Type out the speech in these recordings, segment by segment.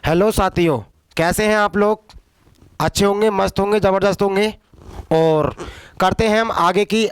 Hello साथियों, कैसे हैं आप लोग? अच्छे होंगे, मस्त होंगे, ज़बरदस्त होंगे। और करते हैं हम आगे की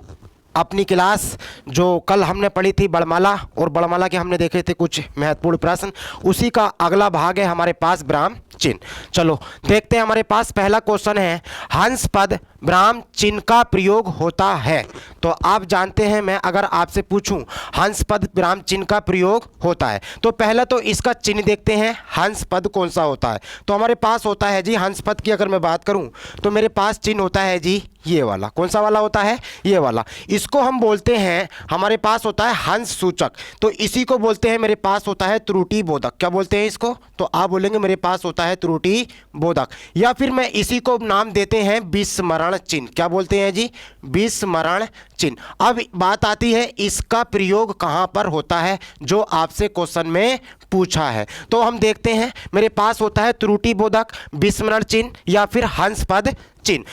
अपनी क्लास। जो कल हमने पढ़ी थी बड़माला, और बड़माला के हमने देखे थे कुछ महत्वपूर्ण प्रश्न, उसी का अगला भाग है हमारे पास ब्राह्म चिन्ह। चलो देखते हैं, हमारे पास पहला क्वेश्चन है, हंस पद ब्राह्म चिन्ह का प्रयोग होता है। तो आप जानते हैं, मैं अगर आपसे पूछूं हंस पद ब्राह्म चिन्ह का प्रयोग होता है, तो पहले तो इसका चिन्ह देखते हैं, हंस पद कौन सा होता है। तो हमारे पास होता है जी, हंस पद की अगर मैं बात करूं तो मेरे पास चिन्ह होता है जी ये वाला। कौन सा वाला होता है? ये वाला। इसको हम बोलते हैं, हमारे पास होता है हंस सूचक। तो इसी को बोलते हैं, मेरे पास होता है त्रुटि बोधक। क्या बोलते हैं इसको? तो आप बोलेंगे मेरे पास होता है त्रुटि बोधक, या फिर मैं इसी को नाम देते हैं विस्मरण चिन्ह। क्या बोलते हैं जी? विस्मरण चिन्ह। अब बात आती है इसका प्रयोग कहां पर होता है, जो आपसे क्वेश्चन में पूछा है। तो हम देखते हैं, मेरे पास होता है त्रुटि बोधक, विस्मरण चिन्ह, या फिर हंस पद चिन्ह,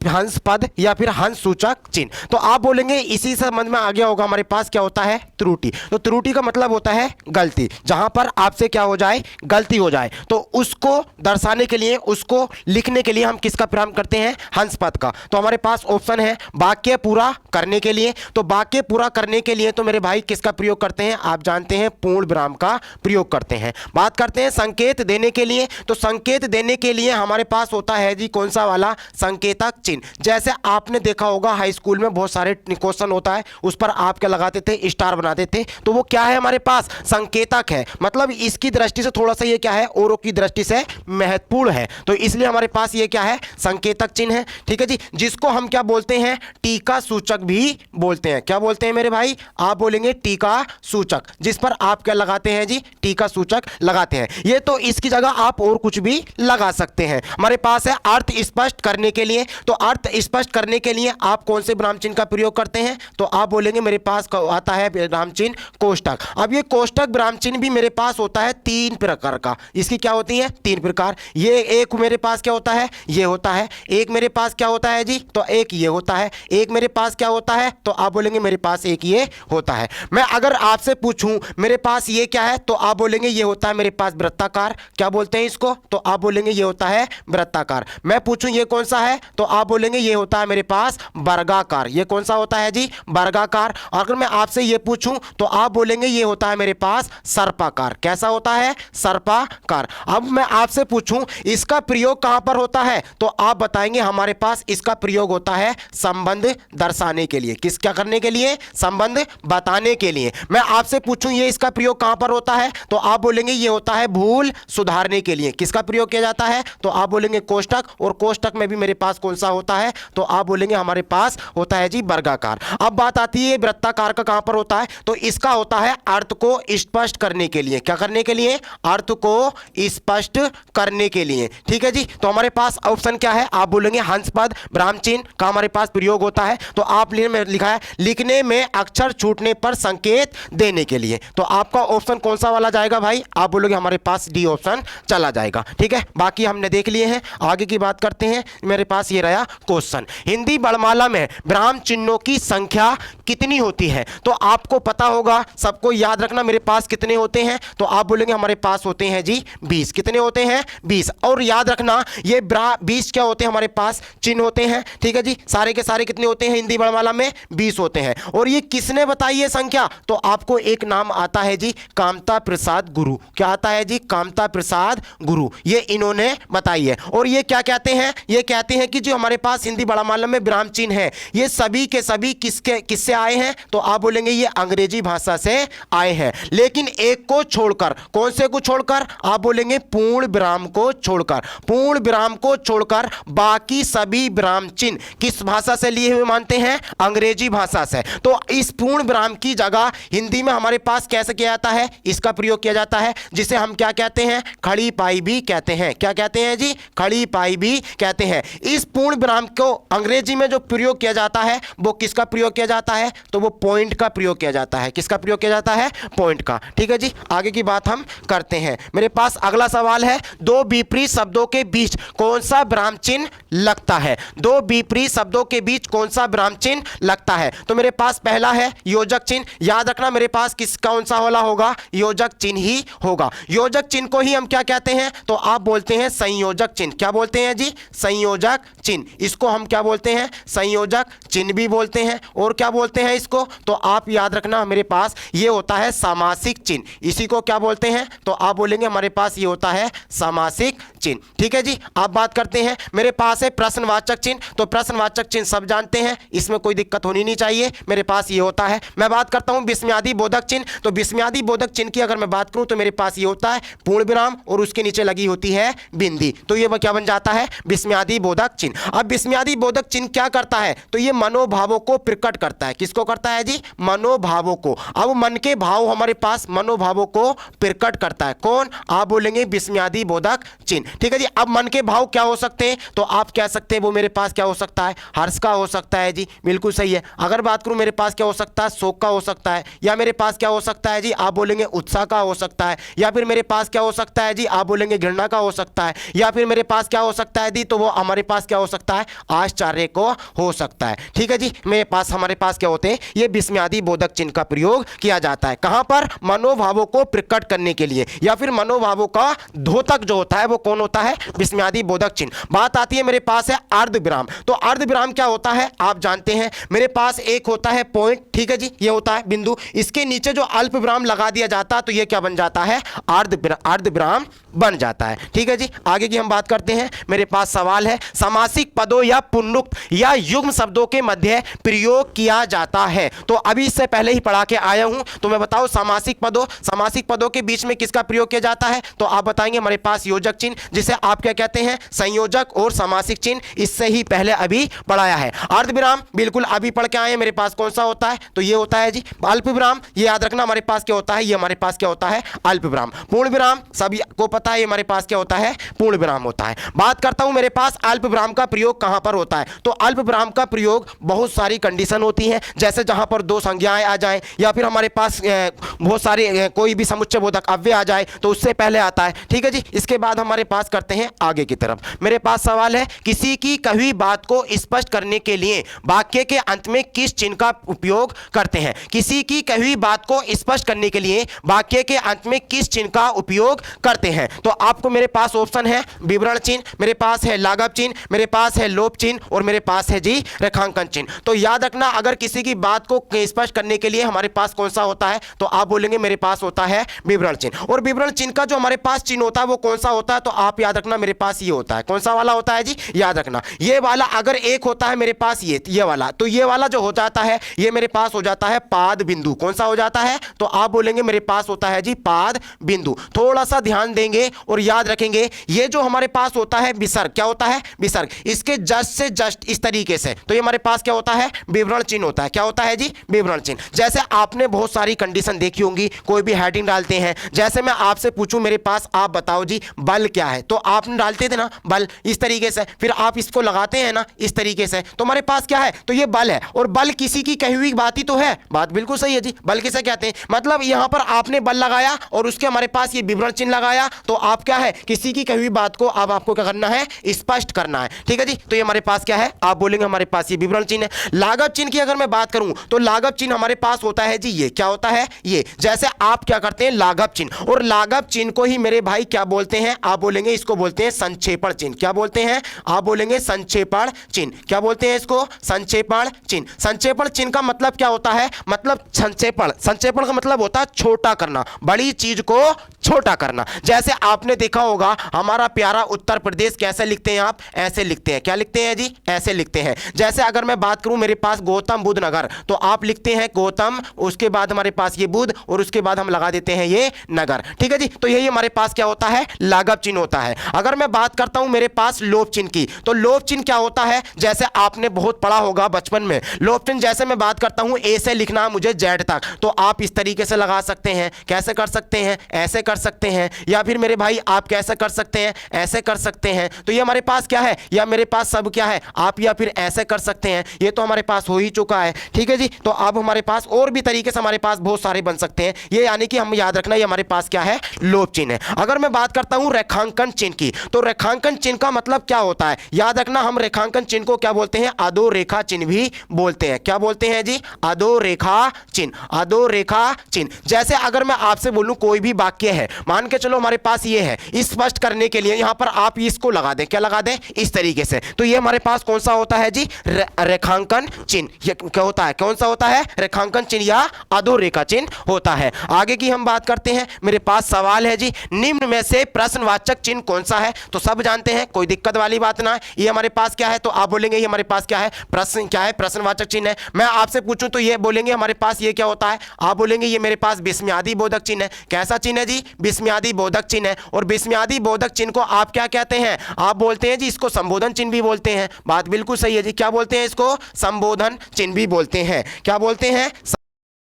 हंस पद या फिर हंस सूचक चिन्ह। तो आप बोलेंगे इसी से समझ में आ गया होगा, हमारे पास क्या होता है? त्रुटि। तो त्रुटि का मतलब होता है गलती, जहां पर आपसे क्या हो जाए? गलती हो जाए। तो उसको दर्शाने के लिए, उसको लिखने के लिए हम किसका प्रयोग करते हैं? हंस पद का। तो हमारे पास ऑप्शन है वाक्य पूरा करने के लिए। तो वाक्य पूरा करने के लिए तो मेरे भाई किसका प्रयोग करते हैं? आप जानते हैं पूर्ण विराम का प्रयोग करते हैं। बात करते हैं संकेत देने के लिए। तो संकेत देने के लिए हमारे पास होता है जी कौन सा वाला? संकेतक चिन्ह। जैसे आपने देखा होगा हाई स्कूल में बहुत सारे क्वेश्चन होता है, उस पर आप क्या लगाते थे? स्टार बनाते थे। तो वो क्या है? हमारे पास संकेतक है। मतलब इसकी दृष्टि से थोड़ा सा ये क्या है? औरों की दृष्टि से महत्वपूर्ण है। तो इसलिए हमारे पास ये क्या है? संकेतक चिन्ह है। ठीक है जी, जिसको हम क्या बोलते हैं? टीका सूचक भी बोलते हैं। क्या बोलते हैं मेरे भाई? आप बोलेंगे टीका सूचक, जिस पर आप क्या लगाते हैं जी? टीका सूचक लगाते हैं। ये तो इसकी जगह आप और कुछ भी लगा सकते हैं। हमारे पास है अर्थ स्पष्ट करने के लिए। तो अर्थ स्पष्ट करने के लिए आप कौन से विराम चिन्ह का प्रयोग करते हैं? तो आप बोलेंगे मेरे पास आता है विराम चिन्ह कोष्टक। अब ये कोष्टक विराम चिन्ह भी मेरे पास होता है तीन प्रकार का। इसकी क्या होती है? तीन प्रकार। ये एक मेरे पास क्या होता है? ये होता है। एक मेरे पास क्या होता है जी? तो एक ये होता है। एक मेरे पास क्या होता है? तो आप बोलेंगे मेरे पास एक ये होता है। मैं अगर आपसे पूछूं मेरे पास ये क्या है, तो आप बोलेंगे ये होता है मेरे पास वृत्ताकार। क्या बोलते हैं इसको? तो आप बोलेंगे ये होता है वृत्ताकार। मैं पूछूं ये कौन सा है, तो आप बोलेंगे ये होता है मेरे पास वर्गाकार। ये कौन सा होता है जी? वर्गाकार। अगर मैं आपसे ये पूछूं तो आप बोलेंगे ये होता है मेरे पास सर्पाकार। कैसा होता है? सर्पाकार। अब मैं आपसे पूछूं इसका प्रयोग कहां पर होता है, तो आप बताएंगे हमारे पास इसका प्रयोग होता है संबंध दर्शाने के लिए। किस क्या करने के लिए? संबंध बताने के लिए। मैं आपसे पूछूं ये इसका प्रयोग कहां पर होता है, तो आप बोलेंगे ये होता है भूल सुधारने के लिए। किसका प्रयोग किया जाता है? तो आप बोलेंगे कोष्टक। और कोष्टक में भी मेरे पास कौन सा होता है? तो आप बोलेंगे हमारे पास होता है जी वर्गाकार। अब बात आती है वृत्ताकार का कहां पर होता है, तो इसका होता है अर्थ को स्पष्ट करने के लिए। क्या करने के लिए? अर्थ को स्पष्ट करने के लिए। ठीक है जी, तो हमारे पास ऑप्शन क्या है? आप बोलेंगे हंस पद ब्राह्म चिन्ह का हमारे पास प्रयोग होता है। तो आप लिखा है लिखने में अक्षर छूटने पर संकेत देने के लिए। तो आपका ऑप्शन कौन सा वाला जाएगा भाई? आप बोलोगे हमारे पास डी ऑप्शन चला जाएगा। ठीक है, बाकी हमने देख लिए हैं, आगे की बात करते हैं। मेरे पास ये रहा क्वेश्चन, हिंदी वर्णमाला में ब्राह्म चिन्हों की संख्या कितनी होती है? तो आपको पता होगा, सबको याद रखना मेरे पास कितने होते हैं। तो आप बोलेंगे हमारे पास होते हैं जी 20। कितने होते हैं? 20। और याद रखना ये 20 क्या होते हैं? हमारे पास चिन्ह होते हैं। ठीक है जी, सारे के सारे कितने होते हैं हिंदी वर्णमाला में? 20 होते हैं। और ये किसने बताई है संख्या? तो आपको एक नाम आता है जी कामता प्रसाद गुरु। क्या आता है जी? कामता प्रसाद गुरु। ये इन्होंने बताई है। और ये क्या कहते हैं? ये कहते हैं कि जो हमारे पास हिंदी वर्णमाला में ब्राह्म चिन्ह है, ये सभी के सभी किससे आए हैं? तो आप बोलेंगे ये अंग्रेजी भाषा से आए हैं। लेकिन एक को छोड़कर, कौन से को छोड़कर? आप बोलेंगे पूर्ण विराम को छोड़कर। पूर्ण विराम को छोड़कर बाकी सभी विराम चिन्ह किस भाषा से लिए हुए मानते हैं? अंग्रेजी भाषा से। तो इस पूर्ण विराम की जगह हिंदी में हमारे पास कैसे किया जाता है? इसका प्रयोग किया जाता है, जिसे हम क्या कहते हैं? खड़ी पाई भी कहते हैं। क्या कहते हैं जी? खड़ी पाई भी कहते हैं। इस पूर्ण विराम को अंग्रेजी में जो प्रयोग किया जाता है वो किसका प्रयोग किया जाता है? तो वो पॉइंट का प्रयोग किया जाता है। किसका प्रयोग किया जाता है? पॉइंट का। ठीक है जी, आगे की बात हम करते हैं। मेरे पास अगला सवाल है, दो विपरीत शब्दों के बीच कौन सा विराम चिन्ह लगता है? दो विपरीत शब्दों के बीच कौन सा विराम चिन्ह लगता है। तो मेरे पास पहला है योजक चिन्ह, याद रखना मेरे पास कौन सा वाला होगा, योजक चिन्ह ही होगा। योजक चिन्ह को ही हम क्या कहते हैं, तो आप बोलते हैं संयोजक चिन्ह। क्या बोलते हैं जी, संयोजक चिन्ह। इसको हम क्या बोलते हैं, संयोजक चिन्ह भी बोलते हैं। और क्या बोलते हैं इसको, तो आप याद रखना मेरे पास ये होता है सामासिक चिन्ह। इसी को क्या बोलते हैं, तो आप बोलेंगे हमारे पास ये होता है सामासिक चिन्ह। ठीक है जी। आप बात करते हैं मेरे पास है प्रश्नवाचक चिन्ह। तो प्रश्नवाचक चिन्ह सब जानते हैं, इसमें कोई दिक्कत होनी नहीं चाहिए, मेरे पास ये होता है। मैं बात करता हूं विस्मयादि बोधक चिन्ह। तो विस्मयादि बोधक चिन्ह की अगर मैं बात करूं तो मेरे पास ये होता है पूर्ण विराम और उसके नीचे लगी होती है बिंदी। तो ये क्या बन जाता है, विस्मयादि बोधक चिन्ह। अब विस्मयादि बोधक चिन्ह क्या करता है, तो ये मनोभावों को प्रकट करता है। किसको करता है जी, मनोभावों को। अब मन के भाव हमारे पास मनोभावों को प्रकट करता है। कौन, आप बोलेंगे विस्मयादि बोधक चिन्ह। ठीक है जी। अब मन के भाव क्या हो सकते हैं, तो आप कह सकते हैं वो मेरे पास क्या हो सकता है, हर्ष का हो सकता है जी, बिल्कुल सही है। अगर बात करूं मेरे पास क्या हो सकता है, शोक का हो सकता है, या मेरे पास क्या हो सकता है जी, आप बोलेंगे उत्साह का हो सकता है, या फिर मेरे पास क्या हो सकता है जी, आप बोलेंगे घृणा का हो सकता है, या फिर मेरे पास क्या हो सकता है जी, तो वो हमारे पास क्या हो सकता है, आश्चर्य को हो सकता है। ठीक है जी। मेरे पास हमारे पास क्या होते हैं, ये विस्मयादि बोधक चिन्ह का प्रयोग किया जाता है। कहां पर, मनोभावों को प्रकट करने के लिए, या फिर मनोभावों का द्योतक जो होता है वो कौन होता है, विस्मयादि बोधक चिन्ह। बात आती है मेरे पास है अर्धविराम। तो अर्धविराम क्या होता है, आप जानते हैं मेरे पास एक होता है पॉइंट, ठीक है जी, ये होता है बिंदु, इसके नीचे जो अल्प विराम लगा दिया जाता है तो ये क्या बन जाता है, अर्धविराम बन जाता है। ठीक है जी। आगे की हम बात करते हैं। मेरे पास सवाल है, समासिक पदों या पुनरुक्त या युग्म शब्दों के मध्य प्रयोग किया जाता है। तो अभी इससे पहले ही पढ़ा के आया हूं, तो मैं बताऊं समासिक पदों के बीच में किसका प्रयोग किया जाता है, तो आप बताएंगे हमारे पास योजक चिन्ह, जिसे आप क्या कहते हैं, संयोजक और समासिक चिन्ह। इससे ही पहले अभी पढ़ाया है। अर्धविराम बिल्कुल अभी पढ़ के आए, मेरे पास कौन सा होता है, तो ये होता है जी अल्प विराम। ये याद रखना हमारे पास क्या होता है, ये हमारे पास क्या होता है, अल्प विराम। पूर्ण विराम सभी को पता है, ये हमारे पास क्या होता है, पूर्ण विराम होता है। बात करता हूं मेरे पास अल्प विराम का प्रयोग कहां पर होता है, तो अल्प विराम का प्रयोग बहुत सारी कंडीशन होती है, जैसे जहां पर दो संज्ञाएं आ जाएं, या फिर हमारे पास बहुत सारे कोई भी समुच्चय बोधक अव्यय आ जाए तो उससे पहले आता है। ठीक है जी। इसके बाद हमारे पास करते हैं आगे की तरफ। मेरे पास सवाल है, किसी की कही बात को स्पष्ट करने के लिए वाक्य के अंत में किस चिन्ह का उपयोग करते हैं। किसी की कही बात को स्पष्ट करने के लिए वाक्य के अंत में किस चिन्ह का उपयोग करते हैं, तो आपको मेरे पास ऑप्शन है विवरण चिन्ह, मेरे पास है लाघव चिन्ह, मेरे पास है लोप चिन्ह, और मेरे पास है जी रेखांकन चिन्ह। तो याद रखना अगर किसी की बात को स्पष्ट करने के लिए हमारे पास कौन सा होता है, तो आप बोलेंगे मेरे पास होता है विवरण चिन्ह। और विवरण चिन्ह का जो हमारे पास चिन्ह होता है वो कौन सा होता है, तो आप याद रखना मेरे पास ये होता है, कौन सा वाला होता है जी, याद रखना ये वाला। अगर एक होता है मेरे पास ये वाला, तो ये वाला जो हो जाता है ये मेरे पास हो जाता है पाद बिंदु। कौन सा हो जाता है, तो आप बोलेंगे मेरे पास होता है जी पाद बिंदु। थोड़ा सा ध्यान देंगे और याद रखेंगे, ये जो हमारे पास होता है विसर्ग, क्या होता है, विसर्ग, इसके जस्ट से जस्ट इस तरीके से, तो ये हमारे पास क्या होता है, विवरण चिन्ह होता है। क्या होता है जी, विवरण चिन्ह। जैसे आपने बहुत सारी कंडीशन देखी होंगी, कोई भी हेडिंग डालते हैं, जैसे मैं आपसे पूछूं मेरे पास आप बताओ जी बल क्या है, तो आप डालते थे ना बल इस तरीके से, फिर आप इसको लगाते हैं ना इस तरीके से, तो हमारे पास क्या है, तो ये बल है। और बल किसी की कही हुई बात ही तो है, बात बिल्कुल सही है जी। बल किसे कहते हैं, मतलब यहां पर आपने बल लगाया और उसके हमारे पास ये विवरण चिन्ह लगाया, तो आप क्या है, किसी की कही हुई बात को अब आपको क्या करना है, स्पष्ट करना है। ठीक है जी। तो ये हमारे पास क्या है, आप बोलेंगे हमारे पास ये विवरण चिन्ह है। लाघव चिन्ह की अगर मैं बात करूं तो लाघव चिन्ह हमारे पास होता है जी ये, क्या होता है, ये। जैसे आप क्या करते हैं, लाघव चिन्ह, और लाघव चिन्ह को ही मेरे भाई क्या बोलते हैं, आप बोलेंगे इसको बोलते हैं संक्षेपण चिन्ह। क्या बोलते हैं, आप बोलेंगे संक्षेपण चिन्ह। क्या बोलते हैं इसको, संक्षेपण चिन्ह। संक्षेपण चिन्ह का मतलब क्या होता है, मतलब संक्षेपण का मतलब होता है छोटा करना, बड़ी चीज को छोटा करना। जैसे आपने देखा होगा हमारा प्यारा उत्तर प्रदेश कैसे लिखते हैं, आप ऐसे लिखते हैं। क्या लिखते हैं जी, ऐसे लिखते हैं। जैसे अगर मैं बात करूं मेरे पास गौतम बुद्ध नगर, तो आप लिखते हैं गौतम, उसके बाद हमारे पास ये बुद्ध, और उसके बाद हम लगा देते हैं ये नगर। ठीक है जी। तो यही हमारे पास क्या होता है, लाघव चिन्ह होता है। अगर मैं बात करता हूं मेरे पास लोप चिन्ह की, तो लोप चिन्ह क्या होता है, जैसे आपने बहुत पढ़ा होगा बचपन में, लोप चिन्ह जैसे मैं बात करता हूं ए से लिखना है मुझे जेड तक, तो आप इस तरीके से लगा सकते हैं। कैसे कर सकते हैं, ऐसे कर सकते हैं, या फिर मेरे भाई आप कैसे कर सकते हैं, ऐसे कर सकते हैं। तो ये हमारे पास क्या है, या मेरे पास सब क्या है, आप या फिर ऐसे कर सकते हैं। ये तो हमारे पास हो ही चुका है। ठीक है जी। तो अब हमारे पास और भी तरीके से हमारे पास बहुत सारे बन सकते हैं, ये यानी कि हम याद रखना ये हमारे पास क्या है, लोप चिन्ह है। अगर मैं बात करता हूं रेखांकन चिन्ह की, तो रेखांकन चिन्ह का मतलब क्या होता है, याद रखना हम रेखांकन चिन्ह को क्या बोलते हैं, अधोरेखा चिन्ह भी भी बोलते हैं। क्या बोलते हैं जी? अधोरेखा चिन्ह, अधोरेखा चिन्ह। जैसे अगर मैं आपसे बोलूं कोई भी वाक्य है, मान के चलो हमारे पास ये है, स्पष्ट करने के लिए यहां पर आप इसको लगा दें, क्या लगा दें? इस तरीके से। तो ये हमारे पास कौन सा होता है जी? रेखांकन चिन्ह। ये क्या होता है? कौन सा होता है? रेखांकन चिन्ह या अधोरेखा चिन्ह होता है। आगे की हम बात करते हैं। मेरे पास सवाल है जी, निम्न में से प्रश्नवाचक चिन्ह कौन सा है? तो सब जानते हैं, कोई दिक्कत वाली बात ना है। ये हमारे पास क्या है? तो आप बोलेंगे ये हमारे पास क्या है? प्रश्न। क्या है? प्रश्नवाचक चिन्ह है। मैं आपसे पूछूं तो ये बोलेंगे हमारे पास ये क्या होता है? आप बोलेंगे ये मेरे पास विस्मयादि बोधक चिन्ह है। कैसा चिन्ह है जी? विस्मयादि बोधक चिन्ह है। और विस्मयादि बोधक चिन्ह को आप क्या कहते हैं? आप बोलते हैं जी इसको संबोधन चिन्ह भी बोलते हैं। बात बिल्कुल सही है जी। क्या बोलते हैं इसको? संबोधन चिन्ह भी बोलते हैं। क्या बोलते हैं?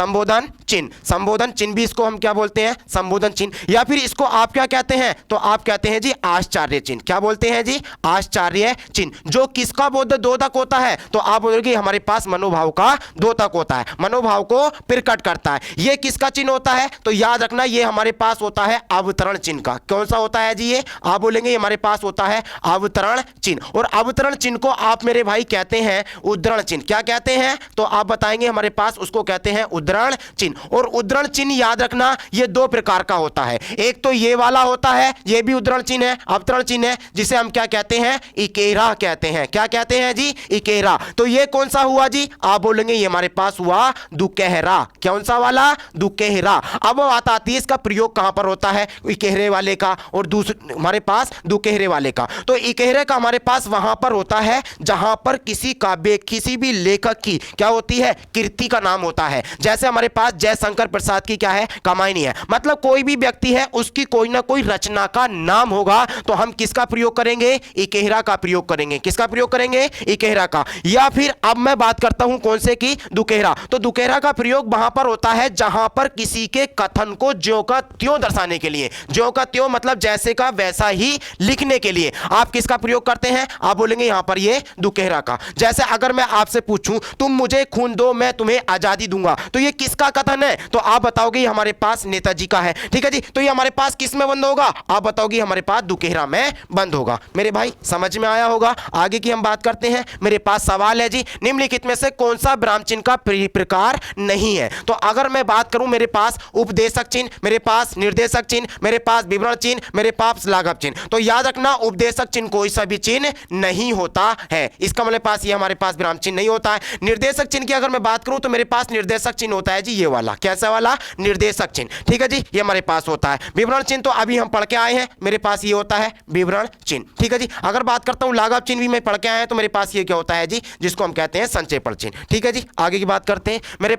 संबोधन चिन्ह। संबोधन चिन्ह भी इसको हम क्या बोलते हैं? संबोधन चिन्ह। या फिर इसको आप क्या कहते हैं? तो आप कहते हैं जी आश्चर्य चिन्ह। क्या बोलते हैं जी? आश्चर्य चिन्ह। जो किसका बोधक होता है? तो आप बोलोगे हमारे पास मनोभाव का द्योतक होता है, मनोभाव को प्रकट करता है। ये किसका चिन्ह होता है? तो याद रखना ये हमारे पास होता है अवतरण चिन्ह का। कौन सा होता है जी? ये आप बोलेंगे हमारे पास होता है अवतरण चिन्ह। और अवतरण चिन्ह को आप मेरे भाई कहते हैं उद्धरण चिन्ह। क्या कहते हैं? तो आप बताएंगे हमारे पास उसको कहते हैं उद्धरण चिन्ह। और उद्धरण चिन्ह याद रखना ये दो प्रकार का होता है। एक तो ये वाला होता है, ये भी उद्धरण चिन्ह है, अवतरण चिन्ह है, जिसे हम क्या कहते हैं? इकेरा कहते हैं। क्या कहते हैं जी? इकेरा। तो ये कौन सा हुआ जी? आप बोलेंगे ये हमारे पास हुआ दुकेहरा। कौन सा वाला? दुकेहरा। अब बात आती है इसका प्रयोग कहां पर होता है? इकेहरे वाले का और दूसरे हमारे पास दुकेहरे वाले का। तो इकेहरे का हमारे पास वहां पर होता है जहां पर किसी काव्य, किसी भी लेखक की क्या होती है? कृति का नाम होता है। जैसे हमारे पास जयशंकर प्रसाद की क्या है? कामायनी है। मतलब कोई भी व्यक्ति है उसकी कोई ना कोई रचना का नाम होगा, तो हम किसका प्रयोग करेंगे? इकेहरा का प्रयोग करेंगे। किसका प्रयोग करेंगे? इकेहरा का। या फिर अब मैं बात करता हूं कौन से की? दुकेहरा। तो दुकेहरा का प्रयोग वहां पर होता है जहां पर किसी के कथन को ज्यों का त्यों दर्शाने के लिए, ज्यों का त्यों मतलब जैसे का वैसा ही लिखने के लिए आप किसका प्रयोग करते हैं? आप बोलेंगे यहां पर ये दुकेहरा का। जैसे अगर मैं आपसे पूछूं तुम मुझे खून दो मैं तुम्हें आजादी दूंगा, तो ये किसका कथन है? तो आप बताओगे हमारे पास नेताजी का है। ठीक है जी। तो ये हमारे पास किस में बंद होगा? आप बताओगे हमारे पास दुकेहरा में बंद होगा। मेरे भाई समझ में आया होगा। आगे की हम बात करते हैं। मेरे पास सवाल है जी, निम्नलिखित में से कौन सा विराम चिन्ह का प्रकार नहीं है? तो अगर मैं बात करूं मेरे पास उपदेशक चिन्ह, मेरे पास निर्देशक चिन्ह, मेरे पास विवरण चिन्ह, मेरे पास लाघव चिन्ह। तो याद रखना उपदेशक चिन्ह कोई सा भी चिन्ह नहीं होता है। इसका मेरे पास ये हमारे पास विराम चिन्ह नहीं होता है। निर्देशक चिन्ह की अगर मैं बात करूं तो मेरे पास निर्देशक चिन्ह होता है जी ये वाला। कैसा वाला? निर्देशक चिन्ह। ठीक है जी, ये हमारे पास होता है। विवरण चिन्ह तो अभी हम पढ़ के आए हैं, मेरे पास ये होता है विवरण चिन्ह। ठीक है जी। अगर बात करता हूं लाघव चिन्ह भी मैं पढ़ के आए हैं, तो मेरे पास ये क्या होता है जी? जिसको हम कहते हैं संक्षेपण चिन्ह। ठीक है जी। आगे की बात करते हैं। मेरे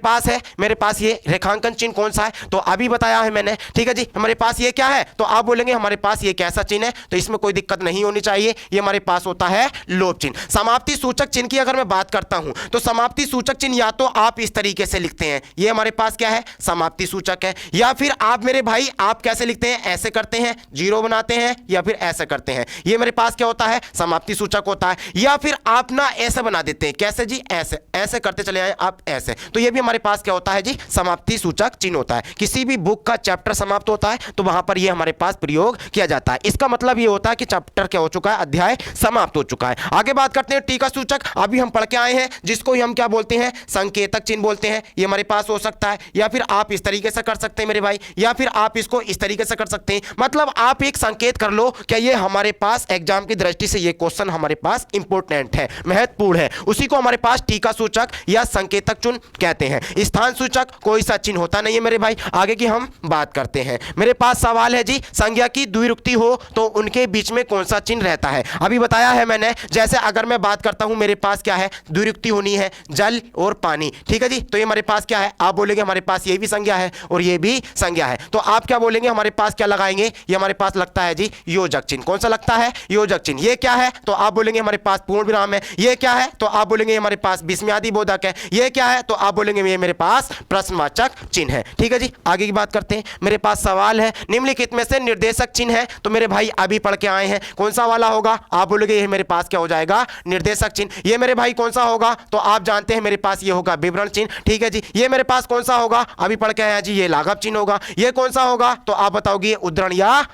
पास ये रेखांकन चिन्ह कौन सा है? तो अभी बताया है मैंने। ठीक है जी। हमारे पास ये क्या है? तो आप बोलेंगे हमारे पास ये कैसा चिन्ह है? तो इसमें कोई दिक्कत नहीं होनी चाहिए। ये हमारे पास होता है लोप चिन्ह। समाप्ति सूचक चिन्ह की अगर मैं बात करता हूं तो समाप्ति सूचक चिन्ह या तो आप इस तरीके से लिखते हैं, ये हमारे पास क्या है? समाप्ति सूचक है। या फिर आप मेरे भाई आप कैसे लिखते हैं? ऐसे करते हैं, जीरो बनाते हैं, या फिर ऐसे करते हैं। ये मेरे पास क्या होता है? समाप्ति सूचक होता है। या फिर आप ना ऐसे बना देते हैं। कैसे जी? ऐसे ऐसे करते चले आए आप ऐसे। तो ये भी हमारे पास क्या होता है जी? समाप्ति सूचक चिन्ह होता है। किसी भी बुक का चैप्टर समाप्त होता है तो वहां पर ये हमारे पास प्रयोग किया जाता है। इसका मतलब ये होता है कि चैप्टर क्या हो चुका है? अध्याय समाप्त हो चुका है। आगे बात करते हैं टीका सूचक। अभी हम पढ़ के आए हैं जिसको हम क्या बोलते हैं? संकेतक चिन्ह बोलते हैं। ये हमारे पास हो सकता है, या फिर आप इस तरीके से कर सकते हैं मेरे भाई, या फिर आप इसको इस तरीके से कर सकते हैं। मतलब आप एक संकेत कर लो क्या ये हमारे पास एग्जाम की दृष्टि से ये क्वेश्चन हमारे पास इंपॉर्टेंट है, महत्वपूर्ण है, उसी को हमारे पास टीका सूचक या संकेतक चिन्ह कहते हैं। स्थान सूचक कोई सा चिन्ह होता नहीं है मेरे भाई। आगे की हम बात करते हैं। मेरे पास सवाल है जी, संज्ञा की द्विरुक्ति हो तो उनके बीच में कौन सा चिन्ह रहता है? अभी बताया है मैंने। जैसे अगर मैं बात करता हूं मेरे पास क्या है? द्विरुक्ति होनी है, जल और पानी। ठीक है जी। तो ये हमारे पास क्या है? आप बोलेंगे हमारे पास ये भी संज्ञा है और ये भी संज्ञा है। तो आप क्या बोलेंगे? हमारे पास क्या लगाएंगे? ये हमारे पास लगता है जी योजक चिन्ह। कौन सा लगता है? योजक चिन्ह। ये क्या है? तो आप बोलेंगे हमारे पास पूर्ण विराम है। ये क्या है? तो आप बोलेंगे हमारे पास विस्मयादि बोधक है। ये क्या है? तो आप बोलेंगे ये मेरे पास प्रश्नवाचक चिन्ह है। ठीक है जी। आगे की बात करते हैं। मेरे पास सवाल है, निम्नलिखित में से निर्देशक चिन्ह है। तो मेरे भाई अभी पढ़ के आए हैं, कौन सा वाला होगा? आप बोलोगे ये मेरे पास क्या हो जाएगा? निर्देशक चिन्ह। ये मेरे भाई कौन सा होगा? तो आप जानते हैं मेरे पास ये होगा विवरण चिन्ह। ठीक है जी। ये मेरे पास कौन सा होगा? अभी पढ़ के आए हैं जी, ये लाघव चिन्ह होगा। ये कौन सा होगा? तो आप बताओगे उद्धरण या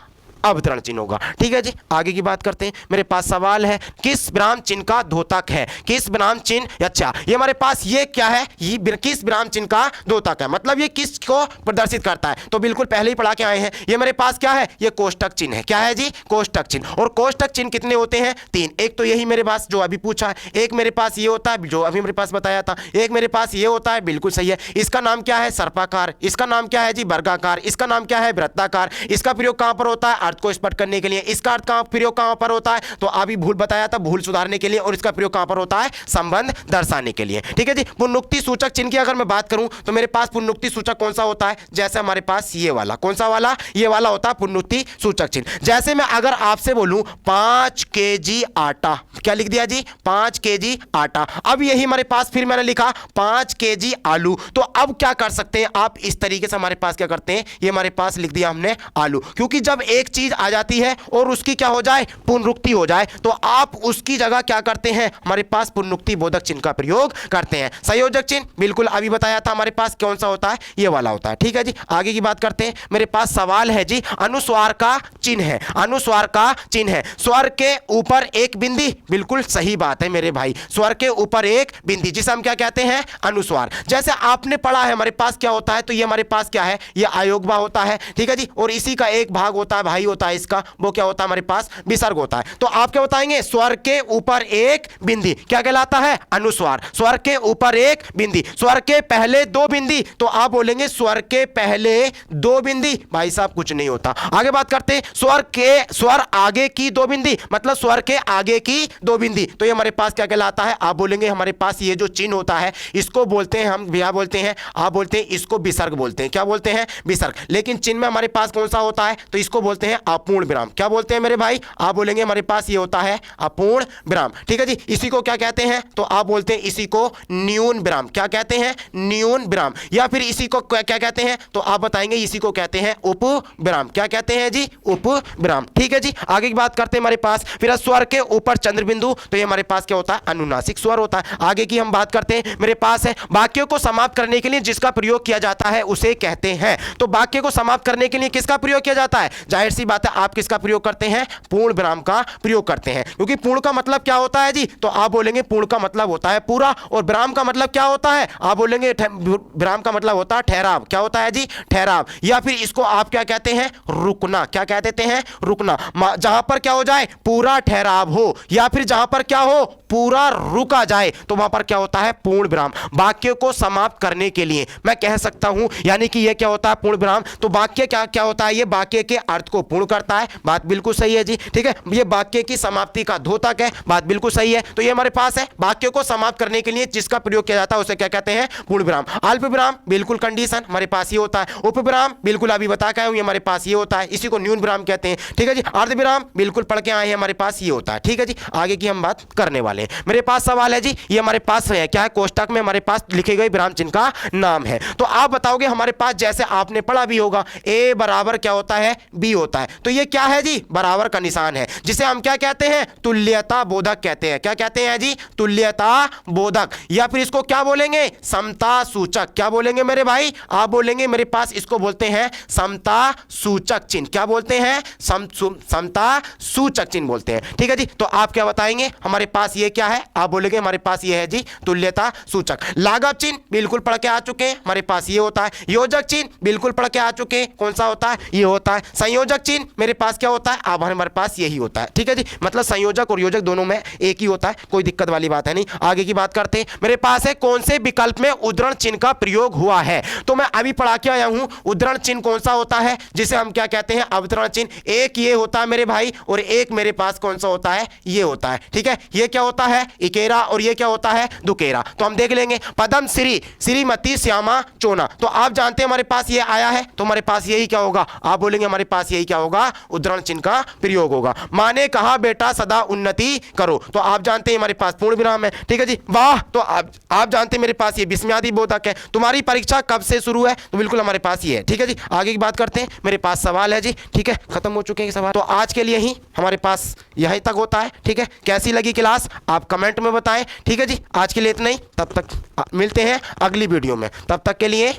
अवतरण चिन्ह होगा। ठीक है जी, आगे की बात करते हैं। मेरे पास सवाल है, किस विराम चिन्ह का द्योतक है? किस विराम चिन्ह, अच्छा ये हमारे पास ये क्या है, ये किस विराम चिन्ह का द्योतक है, मतलब ये किस को प्रदर्शित करता है? तो बिल्कुल पहले ही पढ़ा के आए हैं, ये मेरे पास क्या है, ये कोष्टक चिन्ह है। क्या है जी? कोष्टक चिन्ह। और कोष्टक चिन्ह कितने होते हैं? 3। एक तो यही मेरे पास जो अभी पूछा है, एक मेरे पास ये होता है जो अभी मेरे पास बताया था, एक मेरे पास ये होता है, बिल्कुल सही है। इसका नाम क्या है? सर्पाकार। इसका नाम क्या है जी? वर्गाकार। इसका नाम क्या है? वृत्ताकार। इसका प्रयोग कहां पर होता है? अर्थ को स्पष्ट करने के लिए। इसका अर्थ कहां प्रयोग कहां पर होता है? तो अभी भूल बताया था, भूल सुधारने के लिए। और इसका प्रयोग कहां पर होता है? संबंध दर्शाने के लिए। ठीक है जी। पुनरुक्ति सूचक चिन्ह की अगर मैं बात करूं तो मेरे पास पुनरुक्ति सूचक कौन सा होता है? जैसे हमारे पास ये वाला, कौन सा वाला? ये वाला होता है पुनरुक्ति सूचक चिन्ह। जैसे मैं अगर आपसे बोलूं 5 केजी आटा, क्या लिख दिया जी? 5 केजी आटा। अब यही हमारे पास फिर मैंने लिखा 5 केजी आलू। तो अब क्या कर सकते हैं आप? इस तरीके से हमारे पास क्या करते हैं, ये हमारे पास लिख दिया हमने आलू, क्योंकि जब एक चीज आ जाती है और उसकी क्या हो जाए, पुनरुक्ति हो जाए, तो आप उसकी जगह क्या करते हैं, हमारे पास पुनरुक्ति बोधक चिन्ह का प्रयोग करते हैं। संयोजक चिन्ह बिल्कुल अभी बताया था हमारे पास कौन सा होता है, ये वाला होता है। ठीक है जी, आगे की बात करते हैं। मेरे पास सवाल है जी, अनुस्वार का चिन्ह है, अनुस्वार का चिन्ह है, स्वर के ऊपर एक बिंदी। बिल्कुल सही बात है मेरे भाई, स्वर के ऊपर एक बिंदी, जिसे हम क्या कहते हैं, अनुस्वार। जैसे आपने पढ़ा है हमारे पास क्या होता है, तो ये हमारे पास क्या है, ये अयोगवा होता है। ठीक है जी, और इसी का एक भाग होता है, भाई होता है इसका, वो क्या होता है हमारे पास, विसर्ग होता है। तो आप क्या बताएंगे, स्वर के ऊपर एक बिंदी क्या कहलाता है, अनुस्वार। स्वर के ऊपर एक बिंदी, स्वर के पहले दो बिंदी, तो आप बोलेंगे स्वर के पहले दो बिंदी। भाई साहब कुछ नहीं होता। आगे बात करते हैं, स्वर आगे की दो बिंदी, मतलब स्वर के आगे की दो बिंदी, तो ये हमारे पास क्या कहलाता है, आप बोलेंगे हमारे पास ये जो चिन्ह होता है इसको बोलते हैं हम, क्या बोलते हैं, आप बोलते हैं इसको विसर्ग बोलते हैं। क्या बोलते हैं, विसर्ग। लेकिन चिन्ह में हमारे पास कौन सा होता है, तो इसको बोलते हैं अपूर्ण विराम। क्या बोलते हैं मेरे भाई, आप बोलेंगे हमारे पास ये होता है अपूर्ण विराम। ठीक है जी, इसी को क्या कहते हैं, तो आप बोलते हैं इसी को न्यून विराम। क्या कहते हैं, न्यून विराम। या फिर इसी को क्या कहते हैं, तो आप बताएंगे इसी को कहते हैं उप विराम। क्या कहते हैं जी, उप विराम। ठीक है जी, आगे की बात करते हैं। हमारे पास फिर स्वर के ऊपर चंद्र बिंदु, तो ये हमारे पास क्या होता है, अनुनासिक स्वर होता है। आगे की हम बात करते हैं, मेरे पास है वाक्यों को समाप्त करने के लिए जिसका प्रयोग किया जाता है उसे कहते हैं। तो वाक्य को समाप्त करने के लिए किसका प्रयोग किया जाता है, जाहिर सी बात है आप किसका प्रयोग करते हैं, पूर्ण विराम का प्रयोग करते हैं। क्योंकि पूर्ण का मतलब क्या होता है जी, तो आप बोलेंगे पूर्ण का मतलब होता है पूरा, और विराम का मतलब क्या होता है, आप बोलेंगे विराम का मतलब होता है ठहराव। क्या होता है जी, ठहराव। या फिर इसको आप क्या कहते हैं, रुकना। क्या कह देते हैं, रुकना। जहां पर क्या हो जाए, पूरा ठहराव हो, या फिर जहां पर क्या हो, पूरा रुका जाए, तो वहां पर क्या होता है, पूर्ण विराम। वाक्य को समाप्त करने के लिए मैं कह सकता हूं, यानी कि यह क्या होता है, पूर्ण विराम। तो वाक्य क्या क्या होता है, ये वाक्य के अर्थ को पूर्ण करता है, बात बिल्कुल सही है जी। ठीक है, ये वाक्य की समाप्ति का द्योतक है, बात बिल्कुल सही है। तो ये हमारे पास है, वाक्य को समाप्त करने के लिए जिसका प्रयोग किया जाता है उसे क्या कहते हैं, पूर्ण विराम। अल्प विराम बिल्कुल कंडीशन, हमारे पास ये होता है। उप विराम बिल्कुल अभी बता के आया हूं, ये हमारे पास ये होता है, इसी को न्यून विराम कहते हैं। ठीक है जी, अर्ध विराम बिल्कुल पढ़ के आए हैं, हमारे पास ये होता है। ठीक है जी, आगे की हम बात करने वाले हैं। मेरे पास सवाल है जी, ये हमारे पास है क्या है, कोष्टक में हमारे पास लिखे गए विराम चिन्ह का नाम है। तो आप बताओगे हमारे पास, जैसे आपने पढ़ा भी होगा, ए बराबर क्या होता है, बी होता है। तो ये क्या है जी, बराबर का निशान है, जिसे हम क्या कहते हैं, तुल्यता बोधक कहते हैं। क्या कहते हैं जी, तुल्यता बोधक। या फिर इसको क्या बोलेंगे, समता सूचक। क्या बोलेंगे मेरे भाई, आप बोलेंगे मेरे पास इसको बोलते हैं समता सूचक चिन्ह। क्या बोलते हैं, समता सूचक चिन्ह बोलते हैं। ठीक है जी, तो आप क्या बताएंगे, हमारे पास ये क्या है, आप बोलेंगे हमारे पास ये है जी तुल्यता सूचक। लाघव चिन्ह बिल्कुल पढ़ के आ चुके हैं, हमारे पास ये होता है। योजक चिन्ह बिल्कुल पढ़ के आ चुके हैं, कौन सा होता है, ये होता है। संयोजक चिन्ह मेरे पास क्या होता है, अब हमारे पास यही होता है। ठीक है जी, मतलब संयोजक और योजक दोनों में एक ही होता है, कोई दिक्कत वाली बात है नहीं। आगे की बात करते हैं, मेरे पास है कौन से विकल्प में उद्धरण चिन्ह का प्रयोग हुआ है। तो मैं अभी पढ़ा के आया हूं, उद्धरण चिन्ह कौन सा होता है, जिसे हम क्या कहते हैं, अवतरण चिन्ह। एक ये होता है मेरे भाई, और एक मेरे पास कौन सा होता है, ये होता है। ठीक है, ये क्या होता है, इकेरा, और ये क्या होता है, दुकेरा। तो हम देख लेंगे, पदम श्री, श्रीमती श्यामा चोना। तो आप जानते हैं हमारे पास ये आया है, तो हमारे पास यही क्या होगा, आप बोलेंगे हमारे पास यही क्या होगा, उद्धरण चिन्ह का प्रयोग होगा। मां ने कहा बेटा सदा उन्नति करो, तो आप जानते हैं हमारे पास पूर्ण विराम है। ठीक है जी, वाह, तो आप जानते हैं मेरे पास ये विस्मयादि बोधक है। तुम्हारी परीक्षा कब से शुरू है, तो बिल्कुल हमारे पास ये है। ठीक है जी, आगे की बात करते हैं। मेरे पास सवाल है जी, ठीक है, खत्म हो चुके हैं सवाल, तो आज के लिए ही हमारे पास यहीं तक होता है। ठीक है, कैसी लगी क्लास आप कमेंट में बताएं। ठीक है जी, आज के लिए इतना ही, तब तक मिलते हैं अगली वीडियो में, तब तक के लिए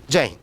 जय हिंद।